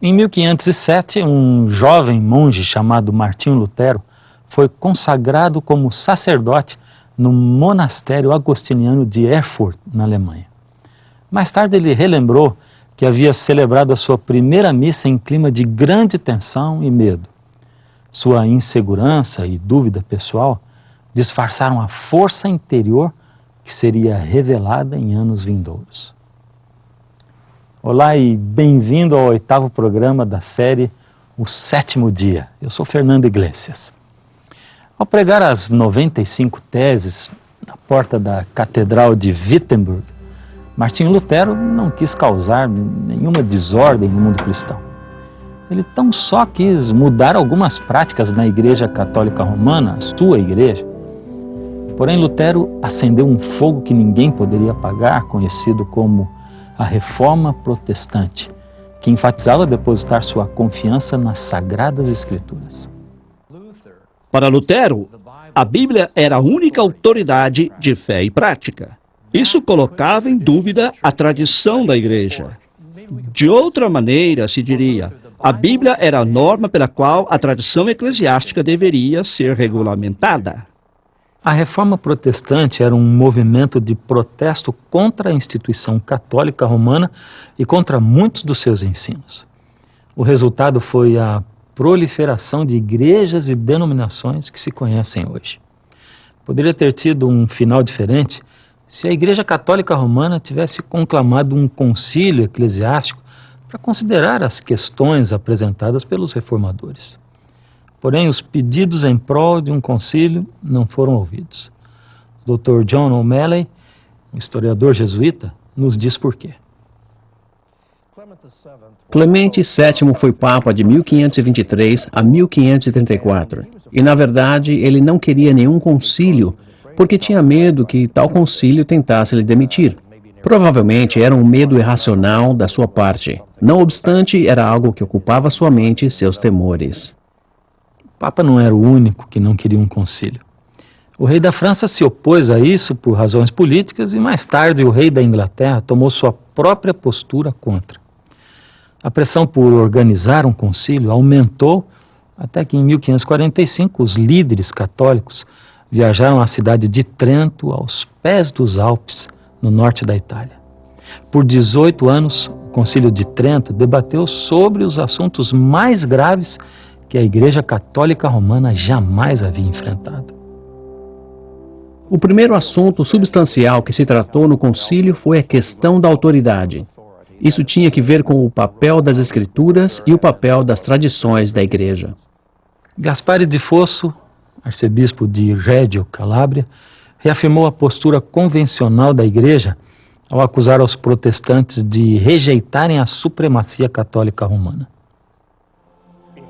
Em 1507, um jovem monge chamado Martinho Lutero foi consagrado como sacerdote no monastério agostiniano de Erfurt, na Alemanha. Mais tarde ele relembrou que havia celebrado a sua primeira missa em clima de grande tensão e medo. Sua insegurança e dúvida pessoal disfarçaram a força interior que seria revelada em anos vindouros. Olá e bem-vindo ao 8º programa da série O 7º Dia. Eu sou Fernando Iglesias. Ao pregar as 95 teses na porta da Catedral de Wittenberg, Martinho Lutero não quis causar nenhuma desordem no mundo cristão. Ele tão só quis mudar algumas práticas na Igreja Católica Romana, a sua igreja. Porém, Lutero acendeu um fogo que ninguém poderia apagar, conhecido como a Reforma Protestante, que enfatizava depositar sua confiança nas Sagradas Escrituras. Para Lutero, a Bíblia era a única autoridade de fé e prática. Isso colocava em dúvida a tradição da Igreja. De outra maneira, se diria, a Bíblia era a norma pela qual a tradição eclesiástica deveria ser regulamentada. A Reforma Protestante era um movimento de protesto contra a instituição católica romana e contra muitos dos seus ensinos. O resultado foi a proliferação de igrejas e denominações que se conhecem hoje. Poderia ter tido um final diferente se a Igreja Católica Romana tivesse conclamado um concílio eclesiástico para considerar as questões apresentadas pelos reformadores. Porém, os pedidos em prol de um concílio não foram ouvidos. O Dr. John O'Malley, um historiador jesuíta, nos diz por quê. Clemente VII foi Papa de 1523 a 1534. E, na verdade, ele não queria nenhum concílio, porque tinha medo que tal concílio tentasse lhe demitir. Provavelmente era um medo irracional da sua parte. Não obstante, era algo que ocupava sua mente e seus temores. O Papa não era o único que não queria um concílio. O rei da França se opôs a isso por razões políticas e mais tarde o rei da Inglaterra tomou sua própria postura contra. A pressão por organizar um concílio aumentou até que em 1545 os líderes católicos viajaram à cidade de Trento, aos pés dos Alpes, no norte da Itália. Por 18 anos, o Concílio de Trento debateu sobre os assuntos mais graves que a Igreja Católica Romana jamais havia enfrentado. O primeiro assunto substancial que se tratou no concílio foi a questão da autoridade. Isso tinha que ver com o papel das Escrituras e o papel das tradições da Igreja. Gaspare de Fosso, arcebispo de Reggio Calabria, reafirmou a postura convencional da Igreja ao acusar os protestantes de rejeitarem a supremacia católica romana.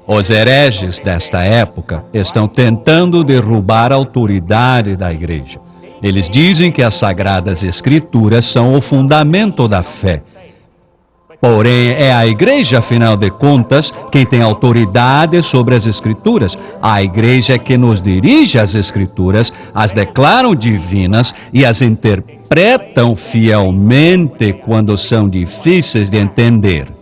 Os hereges desta época estão tentando derrubar a autoridade da Igreja. Eles dizem que as Sagradas Escrituras são o fundamento da fé. Porém, é a Igreja, afinal de contas, quem tem autoridade sobre as Escrituras. A Igreja é que nos dirige às Escrituras, as declaram divinas e as interpretam fielmente quando são difíceis de entender.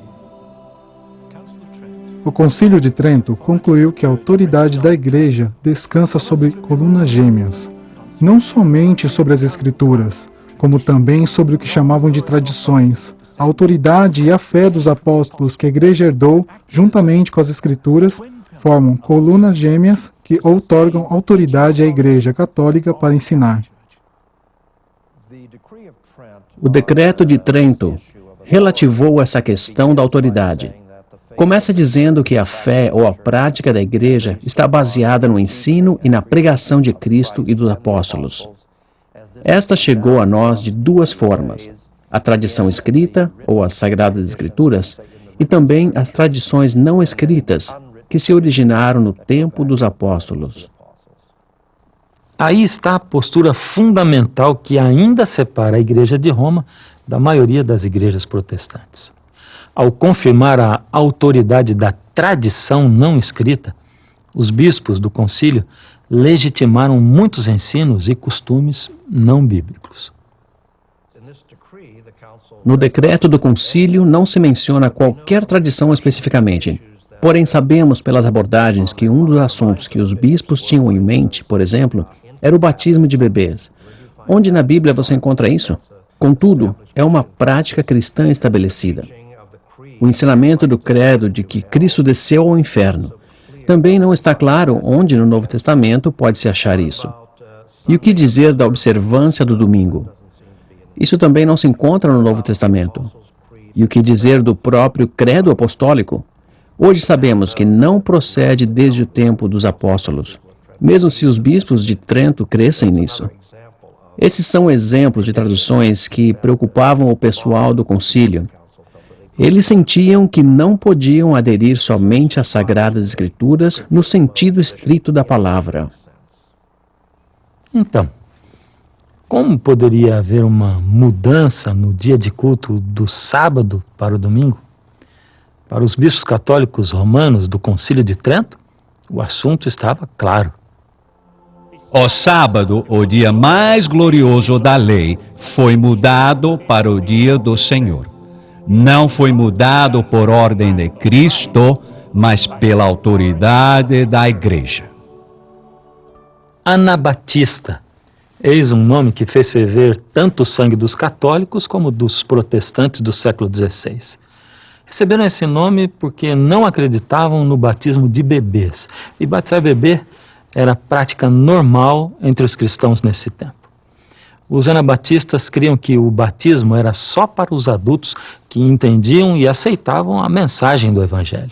O Concílio de Trento concluiu que a autoridade da Igreja descansa sobre colunas gêmeas, não somente sobre as Escrituras, como também sobre o que chamavam de tradições. A autoridade e a fé dos apóstolos que a Igreja herdou, juntamente com as Escrituras, formam colunas gêmeas que outorgam autoridade à Igreja Católica para ensinar. O Decreto de Trento relativou essa questão da autoridade. Começa dizendo que a fé ou a prática da igreja está baseada no ensino e na pregação de Cristo e dos apóstolos. Esta chegou a nós de duas formas: a tradição escrita, ou as Sagradas Escrituras, e também as tradições não escritas, que se originaram no tempo dos apóstolos. Aí está a postura fundamental que ainda separa a Igreja de Roma da maioria das igrejas protestantes. Ao confirmar a autoridade da tradição não escrita, os bispos do concílio legitimaram muitos ensinos e costumes não bíblicos. No decreto do concílio não se menciona qualquer tradição especificamente. Porém, sabemos pelas abordagens que um dos assuntos que os bispos tinham em mente, por exemplo, era o batismo de bebês. Onde na Bíblia você encontra isso? Contudo, é uma prática cristã estabelecida. O ensinamento do credo de que Cristo desceu ao inferno. Também não está claro onde no Novo Testamento pode-se achar isso. E o que dizer da observância do domingo? Isso também não se encontra no Novo Testamento. E o que dizer do próprio credo apostólico? Hoje sabemos que não procede desde o tempo dos apóstolos, mesmo se os bispos de Trento crescem nisso. Esses são exemplos de traduções que preocupavam o pessoal do concílio. Eles sentiam que não podiam aderir somente às Sagradas Escrituras no sentido estrito da palavra. Então, como poderia haver uma mudança no dia de culto do sábado para o domingo? Para os bispos católicos romanos do Concílio de Trento, o assunto estava claro. O sábado, o dia mais glorioso da lei, foi mudado para o dia do Senhor. Não foi mudado por ordem de Cristo, mas pela autoridade da Igreja. Anabatista. Eis um nome que fez ferver tanto o sangue dos católicos como dos protestantes do século XVI. Receberam esse nome porque não acreditavam no batismo de bebês. E batizar bebê era prática normal entre os cristãos nesse tempo. Os anabatistas criam que o batismo era só para os adultos que entendiam e aceitavam a mensagem do Evangelho.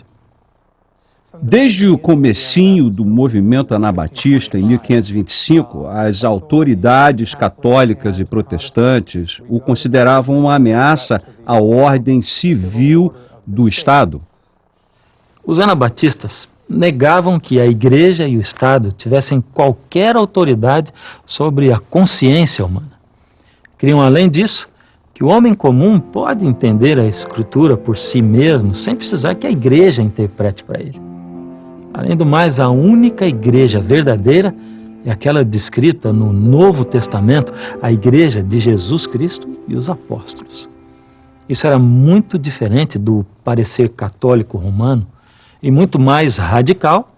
Desde o comecinho do movimento anabatista, em 1525, as autoridades católicas e protestantes o consideravam uma ameaça à ordem civil do Estado. Os anabatistas negavam que a Igreja e o Estado tivessem qualquer autoridade sobre a consciência humana. Criam, além disso, que o homem comum pode entender a Escritura por si mesmo, sem precisar que a Igreja interprete para ele. Além do mais, a única Igreja verdadeira é aquela descrita no Novo Testamento, a Igreja de Jesus Cristo e os apóstolos. Isso era muito diferente do parecer católico romano e muito mais radical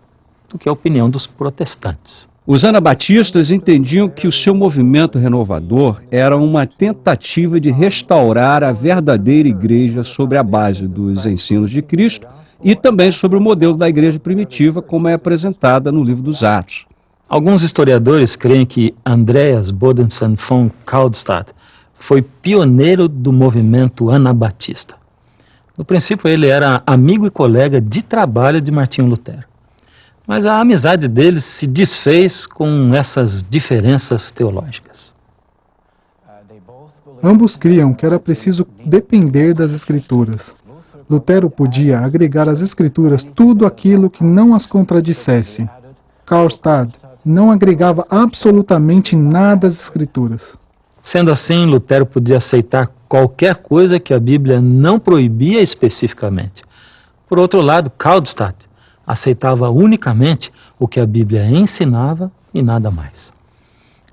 do que a opinião dos protestantes. Os anabatistas entendiam que o seu movimento renovador era uma tentativa de restaurar a verdadeira igreja sobre a base dos ensinos de Cristo e também sobre o modelo da igreja primitiva, como é apresentada no livro dos Atos. Alguns historiadores creem que Andreas Bodensson von Kaldstadt foi pioneiro do movimento anabatista. No princípio, ele era amigo e colega de trabalho de Martinho Lutero. Mas a amizade deles se desfez com essas diferenças teológicas. Ambos criam que era preciso depender das Escrituras. Lutero podia agregar às Escrituras tudo aquilo que não as contradissesse. Kaldstadt não agregava absolutamente nada às Escrituras. Sendo assim, Lutero podia aceitar qualquer coisa que a Bíblia não proibia especificamente. Por outro lado, Kaldstadt aceitava unicamente o que a Bíblia ensinava e nada mais.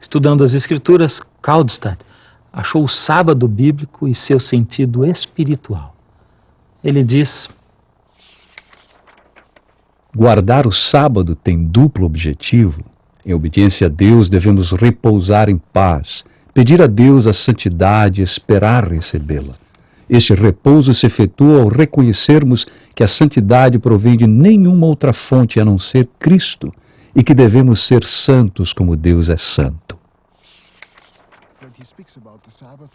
Estudando as Escrituras, Kaldstadt achou o sábado bíblico e seu sentido espiritual. Ele diz: guardar o sábado tem duplo objetivo. Em obediência a Deus, devemos repousar em paz, pedir a Deus a santidade e esperar recebê-la. Este repouso se efetua ao reconhecermos que a santidade provém de nenhuma outra fonte a não ser Cristo e que devemos ser santos como Deus é santo.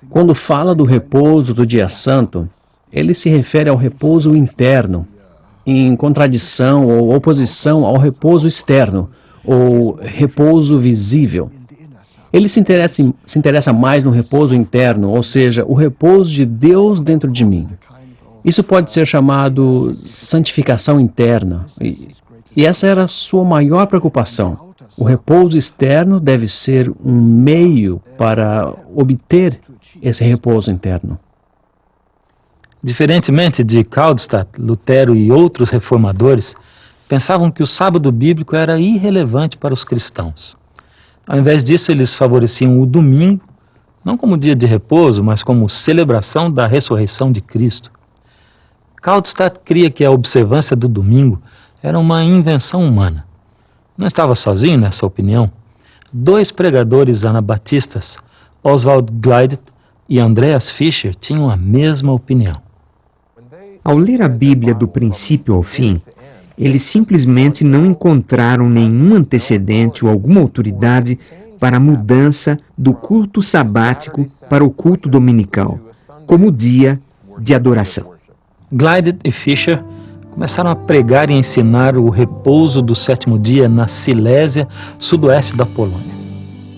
Quando fala do repouso do dia santo, ele se refere ao repouso interno, em contradição ou oposição ao repouso externo, ou repouso visível. Ele se interessa mais no repouso interno, ou seja, o repouso de Deus dentro de mim. Isso pode ser chamado santificação interna, e essa era a sua maior preocupação. O repouso externo deve ser um meio para obter esse repouso interno. Diferentemente de Kaldstadt, Lutero e outros reformadores, pensavam que o sábado bíblico era irrelevante para os cristãos. Ao invés disso, eles favoreciam o domingo, não como dia de repouso, mas como celebração da ressurreição de Cristo. Kaldstadt cria que a observância do domingo era uma invenção humana. Não estava sozinho nessa opinião. 2 pregadores anabatistas, Oswald Gleidt e Andreas Fischer, tinham a mesma opinião. Ao ler a Bíblia do princípio ao fim, eles simplesmente não encontraram nenhum antecedente ou alguma autoridade para a mudança do culto sabático para o culto dominical, como dia de adoração. Gleidt e Fischer começaram a pregar e ensinar o repouso do 7º dia na Silésia, sudoeste da Polônia.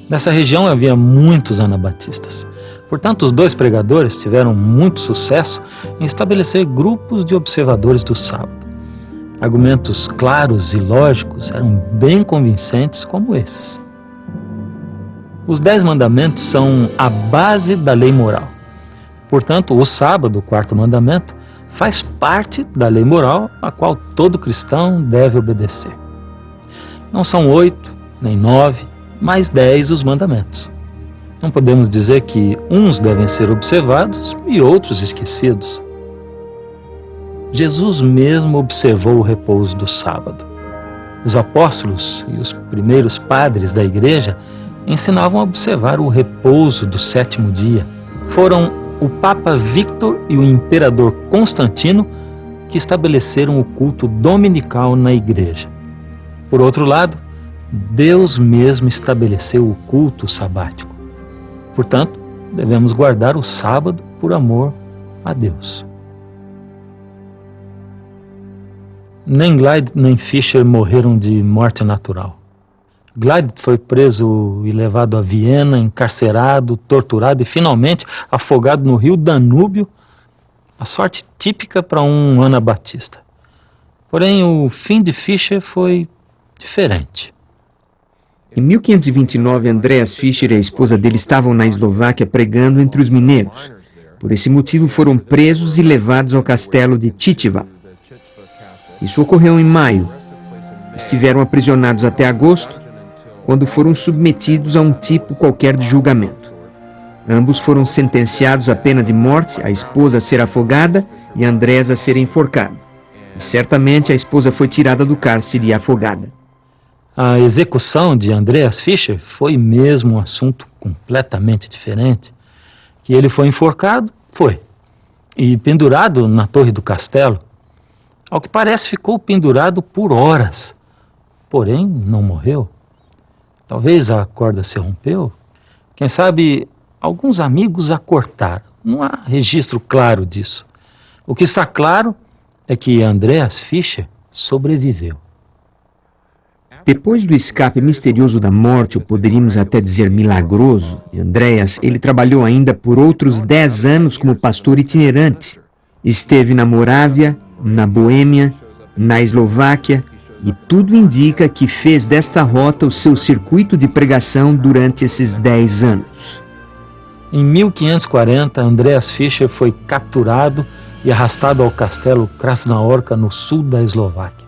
Nessa região havia muitos anabatistas. Portanto, os 2 pregadores tiveram muito sucesso em estabelecer grupos de observadores do sábado. Argumentos claros e lógicos eram bem convincentes como esses. Os 10 mandamentos são a base da lei moral. Portanto, o sábado, o 4º mandamento, faz parte da lei moral a qual todo cristão deve obedecer. Não são 8, nem 9, mas 10 os mandamentos. Não podemos dizer que uns devem ser observados e outros esquecidos. Jesus mesmo observou o repouso do sábado. Os apóstolos e os primeiros padres da igreja ensinavam a observar o repouso do 7º dia. Foram o Papa Victor e o Imperador Constantino que estabeleceram o culto dominical na igreja. Por outro lado, Deus mesmo estabeleceu o culto sabático. Portanto, devemos guardar o sábado por amor a Deus. Nem Gleidt nem Fischer morreram de morte natural. Gleidt foi preso e levado a Viena, encarcerado, torturado e finalmente afogado no rio Danúbio, a sorte típica para um anabatista. Porém, o fim de Fischer foi diferente. Em 1529, Andreas Fischer e a esposa dele estavam na Eslováquia pregando entre os mineiros. Por esse motivo, foram presos e levados ao castelo de Chicheva. Isso ocorreu em maio. Estiveram aprisionados até agosto, quando foram submetidos a um tipo qualquer de julgamento. Ambos foram sentenciados à pena de morte, a esposa a ser afogada e Andreas a ser enforcado. E certamente a esposa foi tirada do cárcere e afogada. A execução de Andreas Fischer foi mesmo um assunto completamente diferente. Que ele foi enforcado, foi. E pendurado na torre do castelo. Ao que parece, ficou pendurado por horas. Porém, não morreu. Talvez a corda se rompeu. Quem sabe, alguns amigos a cortaram. Não há registro claro disso. O que está claro é que Andreas Fischer sobreviveu. Depois do escape misterioso da morte, ou poderíamos até dizer milagroso, de Andreas, ele trabalhou ainda por outros 10 anos como pastor itinerante. Esteve na Morávia, na Boêmia, na Eslováquia, e tudo indica que fez desta rota o seu circuito de pregação durante esses 10 anos. Em 1540, Andreas Fischer foi capturado e arrastado ao castelo Krasnaorka, no sul da Eslováquia.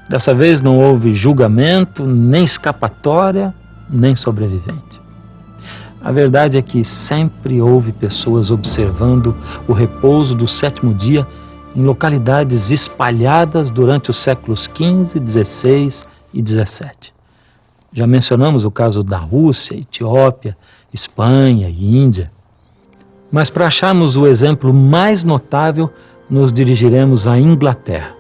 Dessa vez não houve julgamento, nem escapatória, nem sobrevivente. A verdade é que sempre houve pessoas observando o repouso do 7º dia em localidades espalhadas durante os séculos XV, XVI e XVII. Já mencionamos o caso da Rússia, Etiópia, Espanha e Índia. Mas para acharmos o exemplo mais notável, nos dirigiremos à Inglaterra.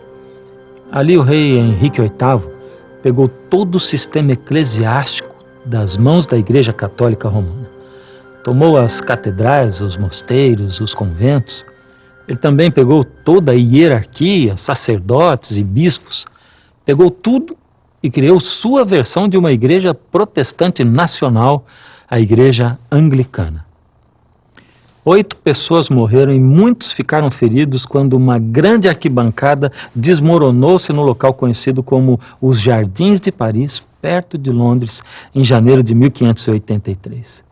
Ali o rei Henrique VIII pegou todo o sistema eclesiástico das mãos da Igreja Católica Romana. Tomou as catedrais, os mosteiros, os conventos, Ele também pegou toda a hierarquia, sacerdotes e bispos, pegou tudo e criou sua versão de uma igreja protestante nacional, a Igreja Anglicana. 8 pessoas morreram e muitos ficaram feridos quando uma grande arquibancada desmoronou-se no local conhecido como os Jardins de Paris, perto de Londres, em janeiro de 1583.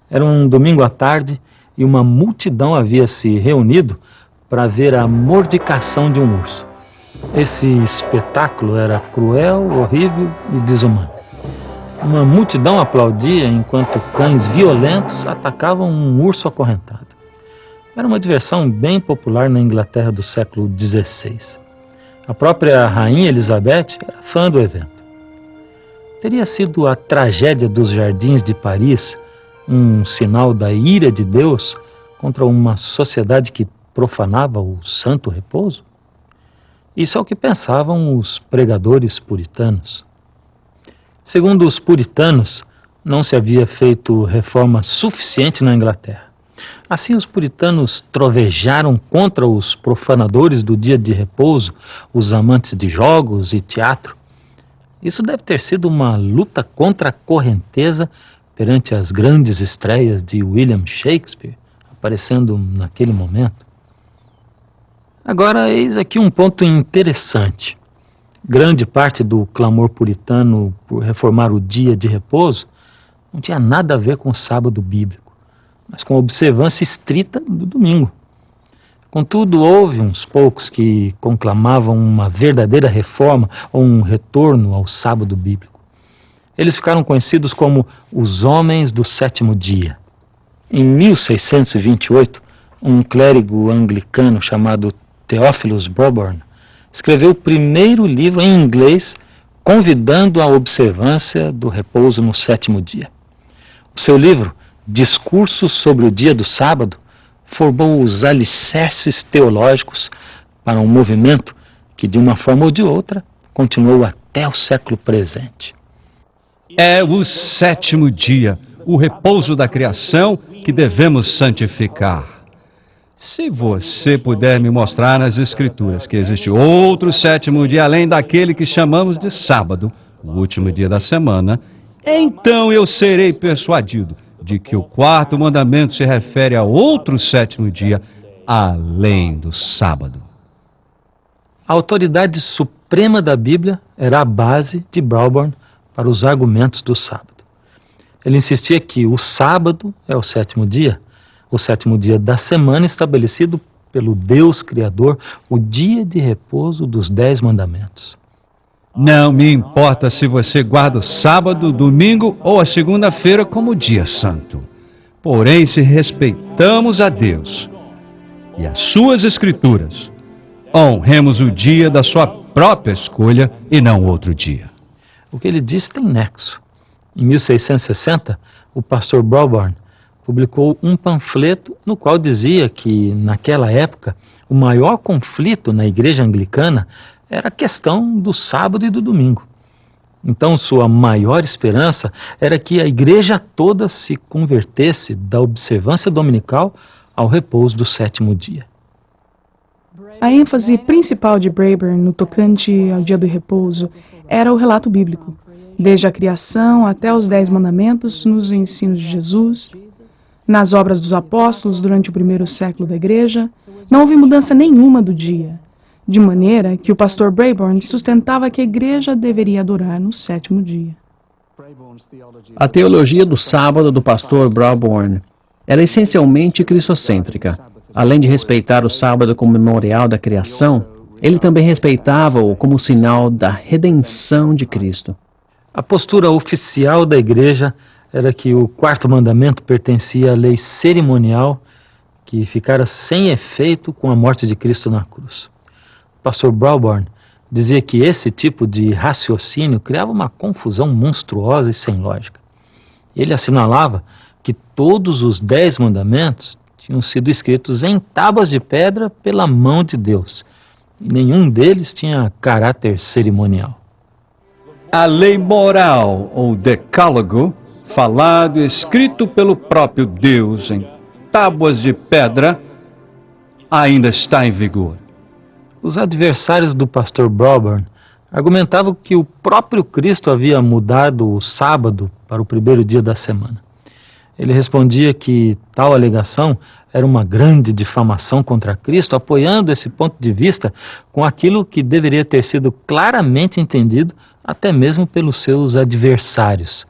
Era um domingo à tarde e uma multidão havia se reunido para ver a mordicação de um urso. Esse espetáculo era cruel, horrível e desumano. Uma multidão aplaudia enquanto cães violentos atacavam um urso acorrentado. Era uma diversão bem popular na Inglaterra do século XVI. A própria rainha Elizabeth era fã do evento. Teria sido a tragédia dos Jardins de Paris um sinal da ira de Deus contra uma sociedade que profanava o santo repouso? Isso é o que pensavam os pregadores puritanos. Segundo os puritanos, não se havia feito reforma suficiente na Inglaterra. Assim, os puritanos trovejaram contra os profanadores do dia de repouso, os amantes de jogos e teatro. Isso deve ter sido uma luta contra a correnteza perante as grandes estreias de William Shakespeare, aparecendo naquele momento. Agora, eis aqui um ponto interessante. Grande parte do clamor puritano por reformar o dia de repouso não tinha nada a ver com o sábado bíblico, mas com a observância estrita do domingo. Contudo, houve uns poucos que conclamavam uma verdadeira reforma ou um retorno ao sábado bíblico. Eles ficaram conhecidos como os Homens do Sétimo Dia. Em 1628, um clérigo anglicano chamado Theophilus Broborn escreveu o primeiro livro em inglês convidando à observância do repouso no sétimo dia. O seu livro, Discursos sobre o Dia do Sábado, formou os alicerces teológicos para um movimento que, de uma forma ou de outra, continuou até o século presente. É o sétimo dia, o repouso da criação que devemos santificar. Se você puder me mostrar nas Escrituras que existe outro sétimo dia além daquele que chamamos de sábado, o último dia da semana, então eu serei persuadido de que o quarto mandamento se refere a outro sétimo dia além do sábado. A autoridade suprema da Bíblia era a base de Broborn para os argumentos do sábado. Ele insistia que o sábado é o sétimo dia da semana estabelecido pelo Deus Criador, o dia de repouso dos 10 mandamentos. Não me importa se você guarda o sábado, domingo ou a segunda-feira como dia santo. Porém, se respeitamos a Deus e as suas Escrituras, honremos o dia da sua própria escolha e não outro dia. O que ele disse tem nexo. Em 1660, o pastor Broborn publicou um panfleto no qual dizia que, naquela época, o maior conflito na igreja anglicana era a questão do sábado e do domingo. Então, sua maior esperança era que a igreja toda se convertesse da observância dominical ao repouso do sétimo dia. A ênfase principal de Broborn no tocante ao dia do repouso era o relato bíblico, desde a criação até os 10 mandamentos nos ensinos de Jesus. Nas obras dos apóstolos durante o primeiro século da igreja, não houve mudança nenhuma do dia, de maneira que o pastor Broborn sustentava que a igreja deveria adorar no sétimo dia. A teologia do sábado do pastor Broborn era essencialmente cristocêntrica. Além de respeitar o sábado como memorial da criação, ele também respeitava-o como sinal da redenção de Cristo. A postura oficial da igreja era que o quarto mandamento pertencia à lei cerimonial que ficara sem efeito com a morte de Cristo na cruz. O pastor Broborn dizia que esse tipo de raciocínio criava uma confusão monstruosa e sem lógica. Ele assinalava que todos os 10 mandamentos tinham sido escritos em tábuas de pedra pela mão de Deus, e nenhum deles tinha caráter cerimonial. A lei moral, ou decálogo, falado e escrito pelo próprio Deus em tábuas de pedra, ainda está em vigor. Os adversários do pastor Broadburn argumentavam que o próprio Cristo havia mudado o sábado para o primeiro dia da semana. Ele respondia que tal alegação era uma grande difamação contra Cristo, apoiando esse ponto de vista com aquilo que deveria ter sido claramente entendido até mesmo pelos seus adversários.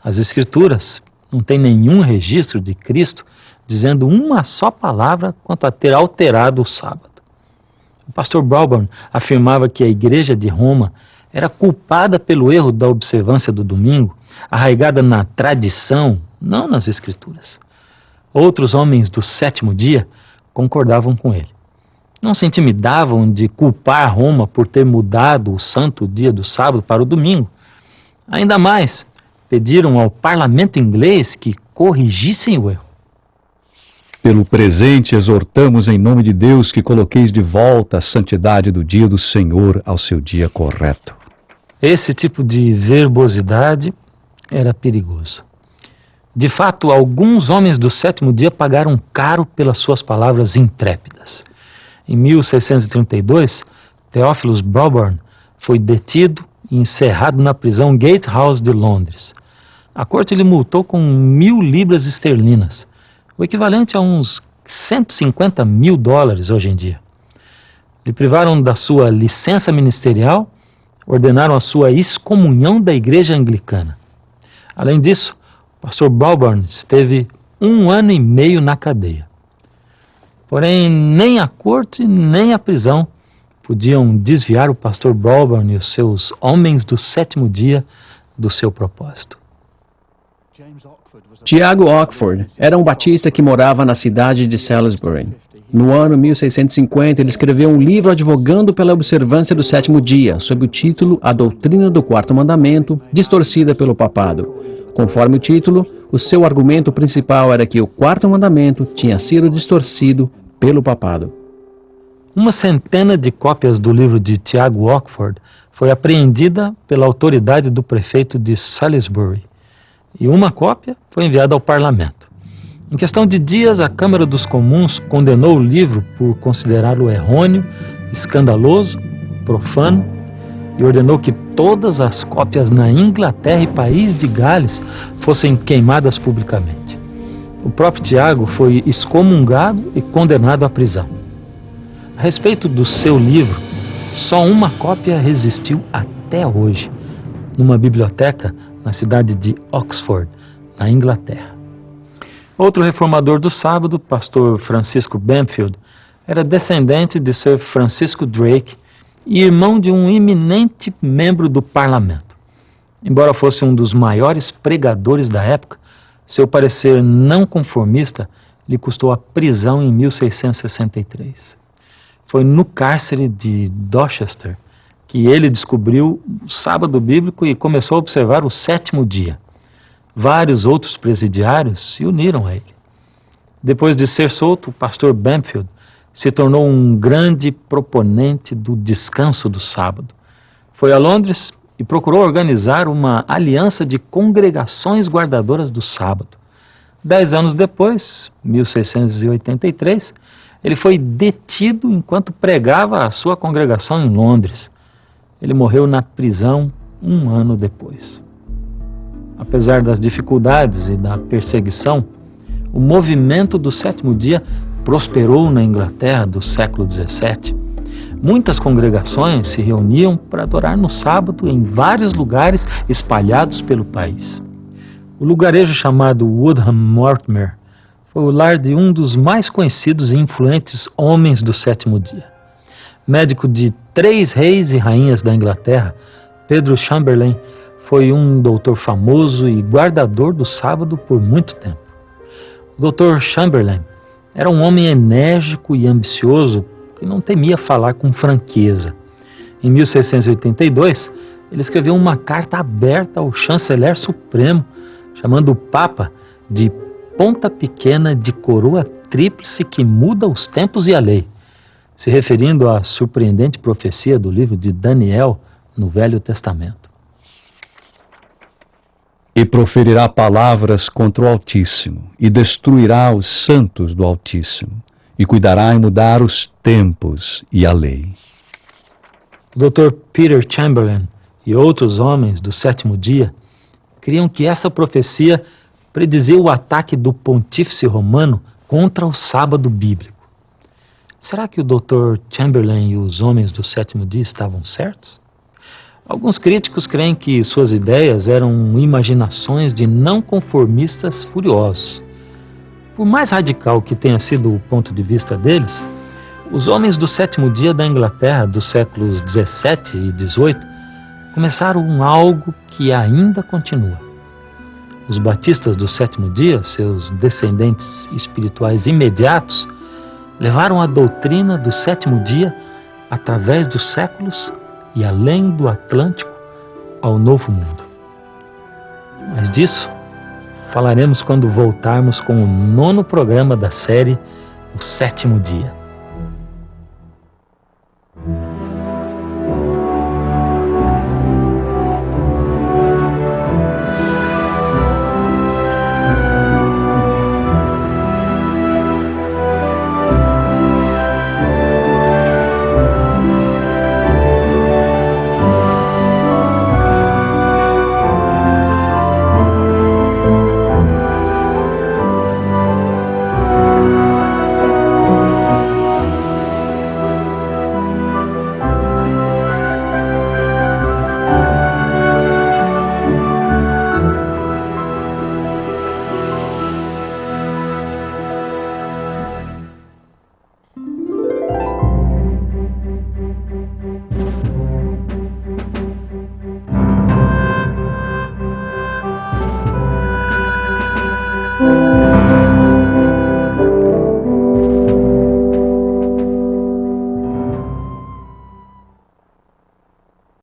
As Escrituras não têm nenhum registro de Cristo dizendo uma só palavra quanto a ter alterado o sábado. O pastor Broadburn afirmava que a Igreja de Roma era culpada pelo erro da observância do domingo, arraigada na tradição, não nas Escrituras. Outros homens do sétimo dia concordavam com ele. Não se intimidavam de culpar Roma por ter mudado o santo dia do sábado para o domingo. Ainda mais, pediram ao parlamento inglês que corrigissem o erro. Pelo presente, exortamos em nome de Deus que coloqueis de volta a santidade do dia do Senhor ao seu dia correto. Esse tipo de verbosidade era perigoso. De fato, alguns homens do sétimo dia pagaram caro pelas suas palavras intrépidas. Em 1632, Theophilus Broadburn foi detido e encerrado na prisão Gatehouse de Londres. A corte lhe multou com 1.000 libras esterlinas, o equivalente a uns 150 mil dólares hoje em dia. Lhe privaram da sua licença ministerial, ordenaram a sua excomunhão da igreja anglicana. Além disso, o pastor Broadburn esteve 1 ano e meio na cadeia. Porém, nem a corte nem a prisão podiam desviar o pastor Broadburn e os seus homens do sétimo dia do seu propósito. Tiago Ockford era um batista que morava na cidade de Salisbury. No ano 1650, ele escreveu um livro advogando pela observância do sétimo dia, sob o título A Doutrina do Quarto Mandamento, distorcida pelo papado. Conforme o título, o seu argumento principal era que o quarto mandamento tinha sido distorcido pelo papado. Uma centena de cópias do livro de Tiago Ockford foi apreendida pela autoridade do prefeito de Salisbury, e uma cópia foi enviada ao parlamento. Em questão de dias, a Câmara dos Comuns condenou o livro por considerá-lo errôneo, escandaloso, profano, e ordenou que todas as cópias na Inglaterra e País de Gales fossem queimadas publicamente. O próprio Tiago foi excomungado e condenado à prisão. A respeito do seu livro, só uma cópia resistiu até hoje, numa biblioteca na cidade de Oxford, na Inglaterra. Outro reformador do sábado, pastor Francisco Bamfield, era descendente de Sir Francisco Drake e irmão de um eminente membro do parlamento. Embora fosse um dos maiores pregadores da época, seu parecer não conformista lhe custou a prisão em 1663. Foi no cárcere de Dorchester que ele descobriu o sábado bíblico e começou a observar o sétimo dia. Vários outros presidiários se uniram a ele. Depois de ser solto, o pastor Bamfield se tornou um grande proponente do descanso do sábado. Foi a Londres e procurou organizar uma aliança de congregações guardadoras do sábado. 10 anos depois, 1683, ele foi detido enquanto pregava a sua congregação em Londres. Ele morreu na prisão 1 ano depois. Apesar das dificuldades e da perseguição, o movimento do sétimo dia prosperou na Inglaterra do século XVII. Muitas congregações se reuniam para adorar no sábado em vários lugares espalhados pelo país. O lugarejo chamado Woodham Mortimer foi o lar de um dos mais conhecidos e influentes homens do sétimo dia. Médico de 3 reis e rainhas da Inglaterra, Pedro Chamberlain foi um doutor famoso e guardador do sábado por muito tempo. O Dr. Chamberlain era um homem enérgico e ambicioso que não temia falar com franqueza. Em 1682, ele escreveu uma carta aberta ao chanceler supremo, chamando o Papa de ponta pequena de coroa tríplice que muda os tempos e a lei, se referindo à surpreendente profecia do livro de Daniel no Velho Testamento. E proferirá palavras contra o Altíssimo, e destruirá os santos do Altíssimo, e cuidará em mudar os tempos e a lei. O Dr. Peter Chamberlain e outros homens do sétimo dia criam que essa profecia predizia o ataque do pontífice romano contra o sábado bíblico. Será que o Dr. Chamberlain e os homens do sétimo dia estavam certos? Alguns críticos creem que suas ideias eram imaginações de não conformistas furiosos. Por mais radical que tenha sido o ponto de vista deles, os homens do sétimo dia da Inglaterra dos séculos 17 e 18 começaram algo que ainda continua. Os batistas do sétimo dia, seus descendentes espirituais imediatos, levaram a doutrina do sétimo dia através dos séculos e além do Atlântico ao Novo Mundo. Mas disso falaremos quando voltarmos com o 9º programa da série O Sétimo Dia.